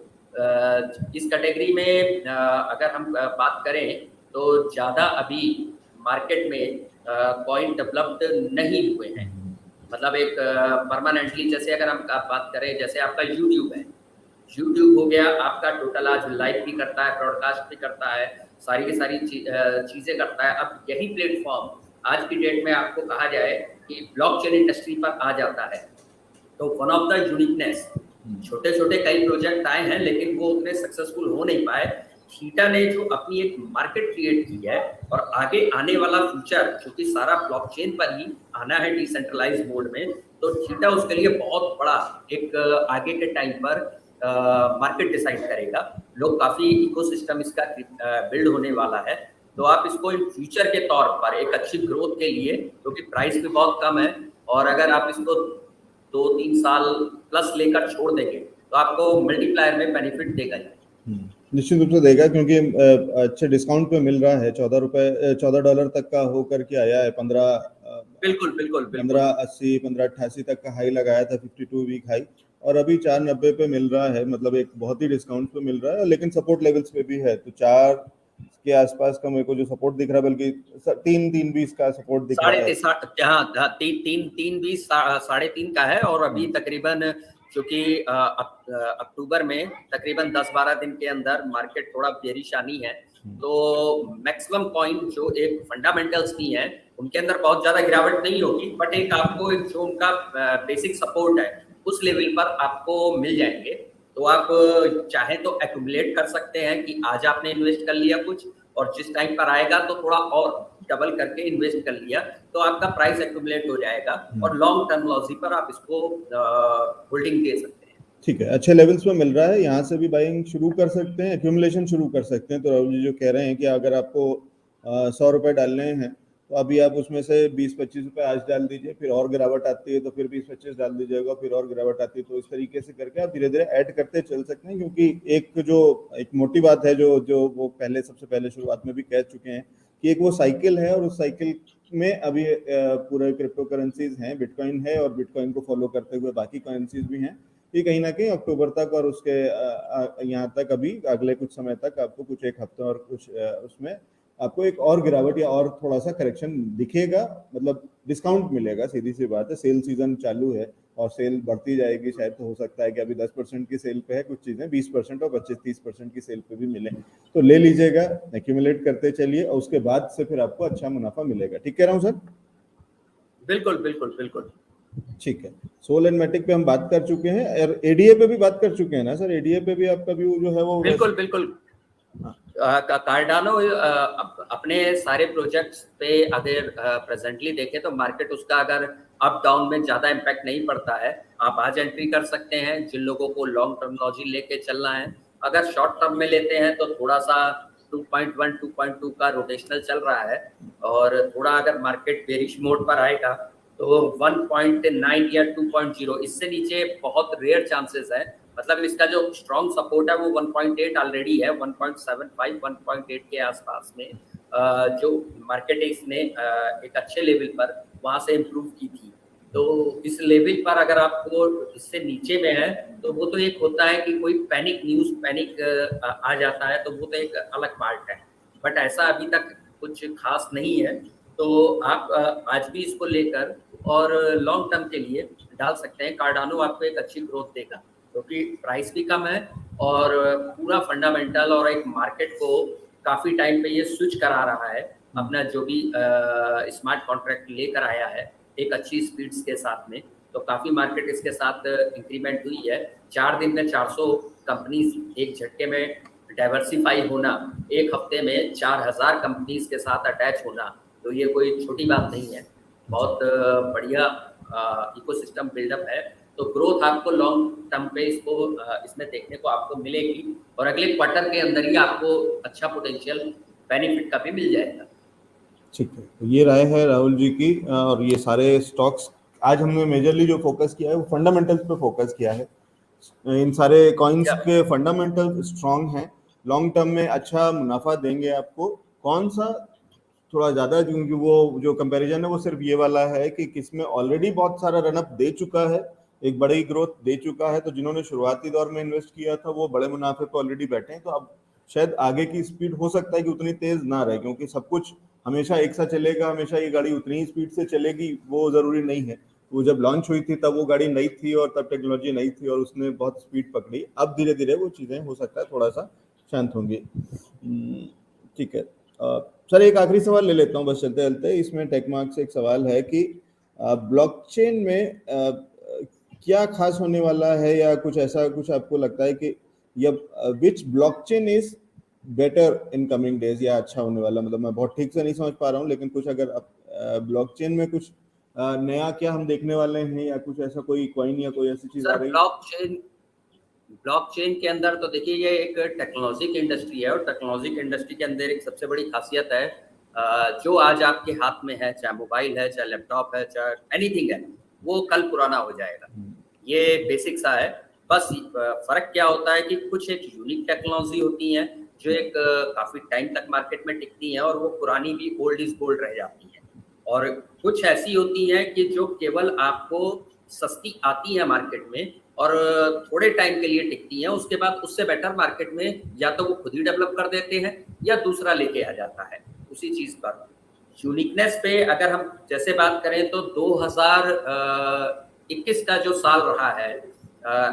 [SPEAKER 5] इस कैटेगरी में अगर हम बात करें तो ज़्यादा अभी मार्केट में कॉइन डेवलप्ड नहीं हुए हैं, मतलब एक परमानेंटली, जैसे अगर हम बात करें, जैसे आपका यूट्यूब है, यूट्यूब हो गया आपका, टोटल आज लाइव भी करता है, ब्रॉडकास्ट भी करता है, सारी की सारी चीज़ें करता है। अब यही प्लेटफॉर्म आज की डेट में आपको कहा जाए कि ब्लॉकचेन इंडस्ट्री पर आ जाता है, तो वन ऑफ द यूनिकनेस, छोटे छोटे कई प्रोजेक्ट आए हैं लेकिन वो उतने सक्सेसफुल हो नहीं पाए। थीटा ने जो अपनी एक मार्केट क्रिएट की है और आगे आने वाला फ्यूचर, क्योंकि सारा ब्लॉकचेन पर ही आना है डिसेंट्रलाइज मोड में, तो थीटा उसके लिए बहुत बड़ा एक आगे के टाइम पर मार्केट डिसाइड करेगा। लोग काफी इकोसिस्टम इसका बिल्ड होने वाला है, तो आप इसको फ्यूचर के तौर पर एक अच्छी ग्रोथ के लिए, क्योंकि प्राइस भी बहुत कम है और अगर आप इसको 2-3 साल प्लस लेकर छोड़ देंगे तो आपको मल्टीप्लायर में बेनिफिट देगा ही।
[SPEAKER 4] निश्चित रूप से देगा, क्योंकि अच्छे डिस्काउंट पे मिल रहा है। $14 तक का होकर के आया है। 1580 1588 तक का हाई लगाया था, 52 वीक हाई, और अभी 490 पे मिल रहा है। मतलब एक बहुत ही डिस्काउंट पे मिल रहा है, लेकिन सपोर्ट लेवल्स पे भी है। तो 4 के आसपास का मेरे को जो सपोर्ट दिख रहा है, बल्कि 3.20 का सपोर्ट दिख रहा है।
[SPEAKER 5] 3.20 3.5 का है, और अभी तकरीबन क्योंकि अक्टूबर में तकरीबन 10-12 दिन के अंदर मार्केट थोड़ा बेरिशानी है, तो मैक्सिमम पॉइंट जो एक फंडामेंटल्स की हैं उनके अंदर बहुत ज्यादा गिरावट नहीं होगी, बट एक आपको एक जो उनका बेसिक सपोर्ट है उस लेवल पर आपको मिल जाएंगे। तो आप चाहे तो एक्यूमुलेट कर सकते हैं कि आज आपने इन्वेस्ट कर लिया कुछ, और जिस टाइम पर आएगा तो थोड़ा और डबल करके इन्वेस्ट कर लिया, तो आपका प्राइस एक्यूमुलेट हो जाएगा और लॉन्ग टर्म लॉसी पर आप इसको होल्डिंग दे सकते हैं।
[SPEAKER 4] ठीक है, अच्छे लेवल्स पे मिल रहा है, यहाँ से भी बाइंग शुरू कर सकते हैं, एक्यूमुलेशन शुरू कर सकते हैं। तो राहुल जी जो कह रहे हैं कि अगर आपको 100 रुपए डालने हैं तो अभी आप उसमें से 20-25 रुपए आज डाल दीजिए, फिर और गिरावट आती है तो फिर 20-25 डाल दीजिएगा, फिर और गिरावट आती है, तो इस तरीके से करके आप धीरे धीरे ऐड करते चल सकते हैं। क्योंकि एक मोटी बात है जो वो सबसे पहले शुरुआत में भी कह चुके हैं कि एक वो साइकिल है, और उस साइकिल में अभी पूरे क्रिप्टो करेंसीज हैं, बिटकॉइन है, और बिटकॉइन को फॉलो करते हुए बाकी करेंसीज भी हैं। ये कहीं ना कहीं अक्टूबर तक और उसके यहाँ तक, अभी अगले कुछ समय तक आपको कुछ एक हफ्ते और कुछ उसमें आपको एक और गिरावट या और थोड़ा सा करेक्शन दिखेगा, मतलब डिस्काउंट मिलेगा। सीधी सी बात है, सेल सीजन चालू है और सेल बढ़ती जाएगी। शायद तो हो सकता है कि अभी 10% की सेल पे है, कुछ चीजें 20% और 25-30% की सेल पे भी मिले, तो ले लीजिएगा, एक्यूमुलेट करते चलिए, और उसके बाद से फिर आपको अच्छा मुनाफा मिलेगा। ठीक कह रहा हूँ सर?
[SPEAKER 5] बिल्कुल बिल्कुल बिल्कुल
[SPEAKER 4] ठीक है। सोल एंड मैटिक पे हम बात कर चुके हैं, और एडीए पे भी बात कर चुके हैं ना सर? एडीए पे भी आपका व्यू जो है वो
[SPEAKER 5] बिल्कुल कार्डानो अपने सारे प्रोजेक्ट्स पे अगर प्रेजेंटली देखें तो मार्केट उसका अगर अप डाउन में ज्यादा इम्पैक्ट नहीं पड़ता है, आप आज एंट्री कर सकते हैं जिन लोगों को लॉन्ग टर्मिनोलॉजी लेके चलना है। अगर शॉर्ट टर्म में लेते हैं तो थोड़ा सा 2.1 2.2 का रोटेशनल चल रहा है, और थोड़ा अगर मार्केट बेरिश मोड पर आएगा तो 1.9 या 2.0, इससे नीचे बहुत रेयर चांसेस है। मतलब इसका जो स्ट्रॉन्ग सपोर्ट है वो 1.8 ऑलरेडी है, 1.75 1.8 के आसपास में जो मार्केट इसने एक अच्छे लेवल पर वहां से इम्प्रूव की थी। तो इस लेवल पर अगर आपको इससे नीचे में है तो वो तो एक होता है कि कोई पैनिक आ जाता है, तो वो तो एक अलग पार्ट है, बट ऐसा अभी तक कुछ खास नहीं है। तो आप आज भी इसको लेकर और लॉन्ग टर्म के लिए डाल सकते हैं। कार्डानो आपको एक अच्छी ग्रोथ देगा क्योंकि प्राइस भी कम है और पूरा फंडामेंटल और एक मार्केट को काफी टाइम पे ये स्विच करा रहा है। अपना जो भी स्मार्ट कॉन्ट्रैक्ट लेकर आया है एक अच्छी स्पीड्स के साथ में, तो काफी मार्केट इसके साथ इंक्रीमेंट हुई है। 4 दिन में 400 कंपनीज एक झटके में डाइवर्सिफाई होना, एक हफ्ते में 4000 कंपनीज के साथ अटैच होना, तो ये कोई छोटी बात नहीं है। बहुत बढ़िया इकोसिस्टम बिल्डअप है। तो ग्रोथ आपको लॉन्ग टर्म पे इसमें देखने को आपको मिलेगी, और अगले क्वार्टर के अंदर ही आपको अच्छा पोटेंशियल बेनिफिट का भी मिल जाएगा।
[SPEAKER 4] ठीक है, तो ये राय है राहुल जी की। और ये सारे स्टॉक्स आज हमने मेजरली जो फोकस किया है वो फंडामेंटल्स पे फोकस किया है। इन सारे कॉइन्स के फंडामेंटल स्ट्रांग हैं, लॉन्ग टर्म में अच्छा मुनाफा देंगे आपको। कौन सा थोड़ा ज्यादा, क्योंकि वो जो कंपैरिजन है वो सिर्फ ये वाला है कि किसमें ऑलरेडी बहुत सारा रनअप दे चुका है, एक बड़ी ग्रोथ दे चुका है, तो जिन्होंने शुरुआती दौर में इन्वेस्ट किया था वो बड़े मुनाफे पे ऑलरेडी बैठे हैं। तो अब शायद आगे की स्पीड हो सकता है कि उतनी तेज ना रहे, क्योंकि सब कुछ हमेशा एक साथ चलेगा, हमेशा ये गाड़ी उतनी ही स्पीड से चलेगी वो जरूरी नहीं है। वो जब लॉन्च हुई थी तब वो गाड़ी नई थी और तब टेक्नोलॉजी नई थी और उसने बहुत स्पीड पकड़ी। अब धीरे धीरे वो चीजें हो सकता है थोड़ा सा शांत होंगी। ठीक है, सर एक आखिरी सवाल ले लेता हूँ बस चलते चलते। इसमें टेकमार्क से एक सवाल है कि ब्लॉकचेन में क्या खास होने वाला है, या कुछ ऐसा कुछ आपको लगता है कि या which blockchain is better in coming days, या अच्छा होने वाला? मतलब मैं बहुत ठीक से नहीं समझ पा रहा हूँ, लेकिन कुछ अगर ब्लॉकचेन में कुछ नया क्या हम देखने वाले हैं, या कुछ ऐसा कोई कॉइन या कोई ऐसी चीज आ
[SPEAKER 5] सर
[SPEAKER 4] रही है?
[SPEAKER 5] ब्लॉकचेन के अंदर तो देखिए ये एक टेक्नोलॉजी की इंडस्ट्री है, और टेक्नोलॉजी की इंडस्ट्री के अंदर एक सबसे बड़ी खासियत है, जो आज आपके हाथ में है, चाहे मोबाइल है, चाहे लैपटॉप है, चाहे एनीथिंग है, वो कल पुराना हो जाएगा। ये बेसिक सा है। बस फर्क क्या होता है कि कुछ एक यूनिक टेक्नोलॉजी होती है जो एक काफी टाइम तक मार्केट में टिकती है, और वो पुरानी भी ओल्ड इज गोल्ड रह जाती है। और कुछ ऐसी होती है कि जो केवल आपको सस्ती आती है मार्केट में और थोड़े टाइम के लिए टिकती हैं, उसके बाद उससे बेटर मार्केट में या तो वो खुद ही डेवलप कर देते हैं या दूसरा लेके आ जाता है उसी चीज पर। यूनिकनेस पे अगर हम जैसे बात करें तो 2021 का जो साल रहा है,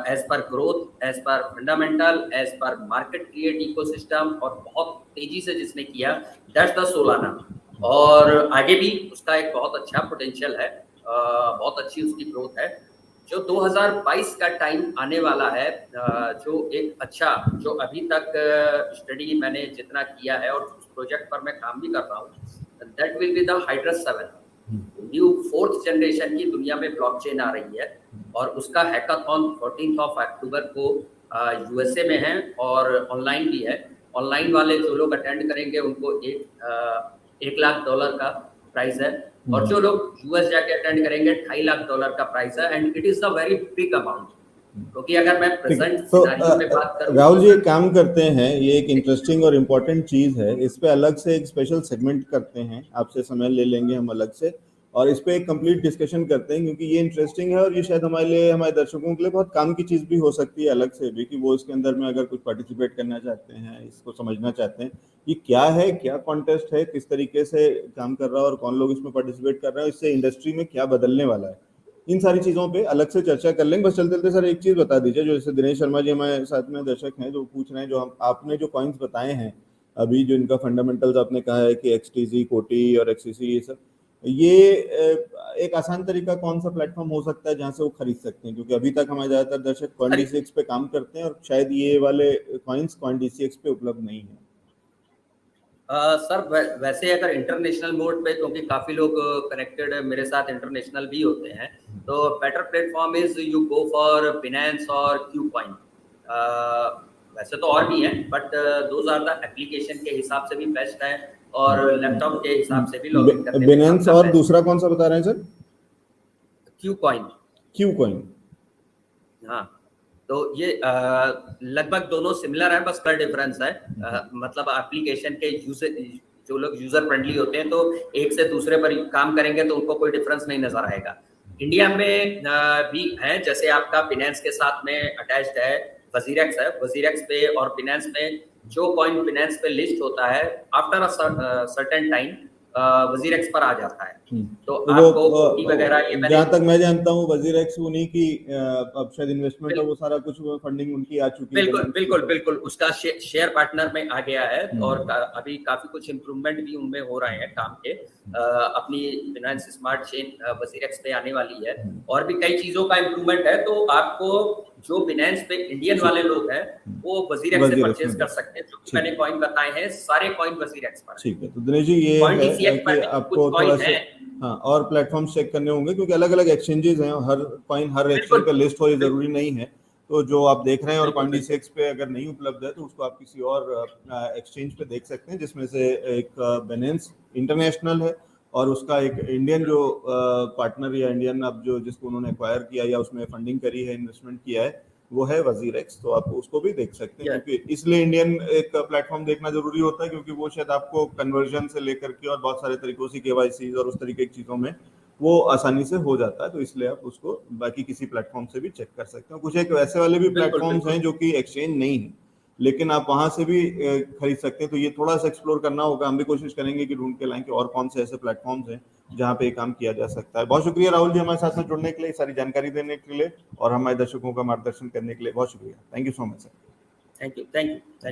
[SPEAKER 5] as per growth, as per fundamental, as per market create ecosystem, और बहुत तेजी से जिसने किया, दैट्स द सोलाना। और आगे भी उसका एक बहुत अच्छा पोटेंशियल है, बहुत अच्छी उसकी ग्रोथ है। जो 2022 का टाइम आने वाला है, जो एक अच्छा, जो अभी तक स्टडी मैंने जितना किया है और उस प्रोजेक्ट पर मैं काम भी कर रहा हूँ, that will be the Hydrus 7, new 4th generation की दुनिया में ब्लॉकचेन आ रही है। और उसका हैकाथॉन 14 अक्टूबर को यूएसए में है, और ऑनलाइन भी है। ऑनलाइन वाले जो लोग अटेंड करेंगे उनको $1 लाख का प्राइस है, और जो लोग यूएस जाके अटेंड करेंगे $2.5 लाख का प्राइस है। And it is a very big amount, क्योंकि अगर मैं प्रेजेंट सिनेरियो पे बात करूं,
[SPEAKER 4] राहुल जी एक काम करते हैं, ये एक इंटरेस्टिंग और इम्पोर्टेंट चीज है, इस पे अलग से एक स्पेशल सेगमेंट करते हैं, आपसे समय ले लेंगे हम अलग से, और इस पे एक कंप्लीट डिस्कशन करते हैं, क्योंकि ये इंटरेस्टिंग है और ये शायद हमारे लिए, हमारे दर्शकों के लिए बहुत काम की चीज भी हो सकती है अलग से भी, कि वो इसके अंदर में अगर कुछ पार्टिसिपेट करना चाहते हैं, इसको समझना चाहते हैं ये क्या है, क्या कॉन्टेस्ट है, किस तरीके से काम कर रहा है और कौन लोग इसमें पार्टिसिपेट कर रहे हैं, इससे इंडस्ट्री में क्या बदलने वाला है, इन सारी चीजों पे अलग से चर्चा कर लेंगे। बस चलते चलते सर एक चीज बता दीजिए, जो जैसे दिनेश शर्मा जी हमारे साथ में दर्शक हैं जो पूछ रहे हैं, जो आपने जो कॉइन्स बताए हैं अभी, जो इनका फंडामेंटल्स आपने कहा है कि XTZ, कोटी और XCC, ये सब, ये एक आसान तरीका कौन सा प्लेटफॉर्म हो सकता है जहां से वो खरीद सकते हैं? क्योंकि अभी तक हमारे ज्यादातर दर्शक CoinDCX पे काम करते हैं और शायद ये वाले कॉइन्स CoinDCX पे उपलब्ध नहीं है।
[SPEAKER 5] सर वैसे अगर इंटरनेशनल मोड पे, क्योंकि काफी लोग कनेक्टेड मेरे साथ इंटरनेशनल भी होते हैं, तो better platform is you go for Binance और क्यूकॉइन। वैसे तो और भी हैं, but those are the application के हिसाब से भी बेस्ट है, और लैपटॉप के हिसाब से भी लॉगिन करने
[SPEAKER 4] बिनेंस और दूसरा कौन सा बता रहे हैं सर? क्यूकॉइन।
[SPEAKER 5] हाँ, तो ये लगभग दोनों सिमिलर है, बस कलर डिफरेंस है। मतलब एप्लीकेशन के यूजर, जो लोग यूजर फ्रेंडली होते हैं तो एक से दूसरे पर काम करेंगे तो उनको कोई डिफरेंस नहीं नजर आएगा। इंडिया में भी है, जैसे आपका बिनेंस के साथ में अटैच्ड है वजीरेक्स है, वजीरेक्स पे और बिनेंस में जो कॉइन बिनेंस पे लिस्ट होता है, after a certain time WazirX पर आ जाता है। तो आपको वगैरह, ये
[SPEAKER 4] जहाँ तक मैं जानता हूँ वजीरेक्स उन्हीं की अब शायद इन्वेस्टमेंट है, वो सारा कुछ फंडिंग उनकी आ चुकी है।
[SPEAKER 5] बिल्कुल उसका शेयर पार्टनर में आ गया है, और अभी काफी कुछ इम्प्रूवमेंट भी उनमें हो रहे हैं काम के। अपनी बिनेंस स्मार्ट चेन वजीरेक्स पे आने वाली है, और भी कई चीजों का इम्प्रूवमेंट है। तो आपको जो बिनेंस पे इंडियन वाले लोग हैं वो वजीरेक्स से परचेज कर सकते हैं। जो मैंने कॉइन बताए हैं सारे कॉइन वजीरेक्स पर।
[SPEAKER 4] ठीक है, तो दिनेश जी ये है कि आपको थोड़ा सा हाँ और प्लेटफॉर्म चेक करने होंगे, क्योंकि अलग अलग एक्सचेंजेस हैं, हर कॉइन हर एक्सचेंज पे लिस्ट हो ये जरूरी नहीं है। तो जो आप देख रहे हैं और CoinDCX पे अगर नहीं उपलब्ध है तो उसको आप किसी और एक्सचेंज पे देख सकते हैं, जिसमें से एक बिनेंस इंटरनेशनल है, और उसका एक इंडियन जो पार्टनर या इंडियन अब जो जिसको उन्होंने एक्वायर किया या उसमें फंडिंग करी है, इन्वेस्टमेंट किया है, वो है वजीरेक्स। तो आप उसको भी देख सकते हैं, क्योंकि इसलिए इंडियन एक प्लेटफॉर्म देखना जरूरी होता है, क्योंकि वो शायद आपको कन्वर्जन से लेकर के और बहुत सारे तरीकों से KYC और उस तरीके की चीजों में वो आसानी से हो जाता है। तो इसलिए आप उसको बाकी किसी प्लेटफॉर्म से भी चेक कर सकते हो। कुछ एक वैसे वाले भी प्लेटफॉर्म्स हैं जो कि एक्सचेंज नहीं है, लेकिन आप वहां से भी खरीद सकते हैं। तो ये थोड़ा सा एक्सप्लोर करना होगा, हम भी कोशिश करेंगे कि ढूंढ के लाएं कि और कौन से ऐसे प्लेटफॉर्म्स हैं जहां पे काम किया जा सकता है। बहुत शुक्रिया राहुल जी हमारे साथ में जुड़ने के लिए, सारी जानकारी देने के लिए और हमारे दर्शकों का मार्गदर्शन करने के लिए बहुत शुक्रिया। Thank you so much sir.
[SPEAKER 5] Thank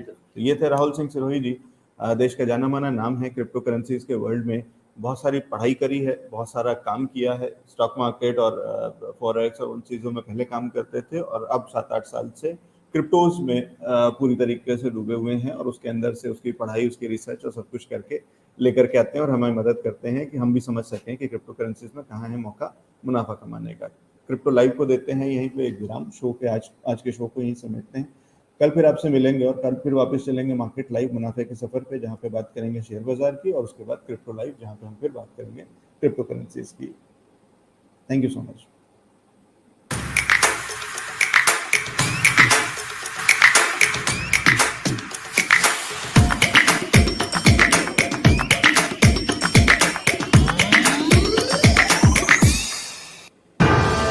[SPEAKER 5] you.
[SPEAKER 4] ये थे राहुल सिंह सिरोही जी, देश का जाना माना नाम है क्रिप्टो करेंसीज के वर्ल्ड में, बहुत सारी पढ़ाई करी है, बहुत सारा काम किया है, स्टॉक मार्केट और फॉरेक्स और उन चीज़ों में पहले काम करते थे और अब 7-8 साल से क्रिप्टोज में पूरी तरीके से डूबे हुए हैं और उसके अंदर से उसकी पढ़ाई, उसकी रिसर्च और सब कुछ करके लेकर के आते हैं और हमें मदद करते हैं कि हम भी समझ सकें कि क्रिप्टो करेंसीज में कहाँ है मौका मुनाफा कमाने का। क्रिप्टो लाइव को देते हैं यहीं पे एक विराम, शो के आज के शो को यहीं समेटते हैं। कल फिर आपसे मिलेंगे और कल फिर वापस चलेंगे मार्केट लाइव मुनाफे के सफर पे, जहाँ पे बात करेंगे शेयर बाजार की, और उसके बाद क्रिप्टो लाइव जहाँ पे हम फिर बात करेंगे क्रिप्टो करेंसीज की। Thank you so much.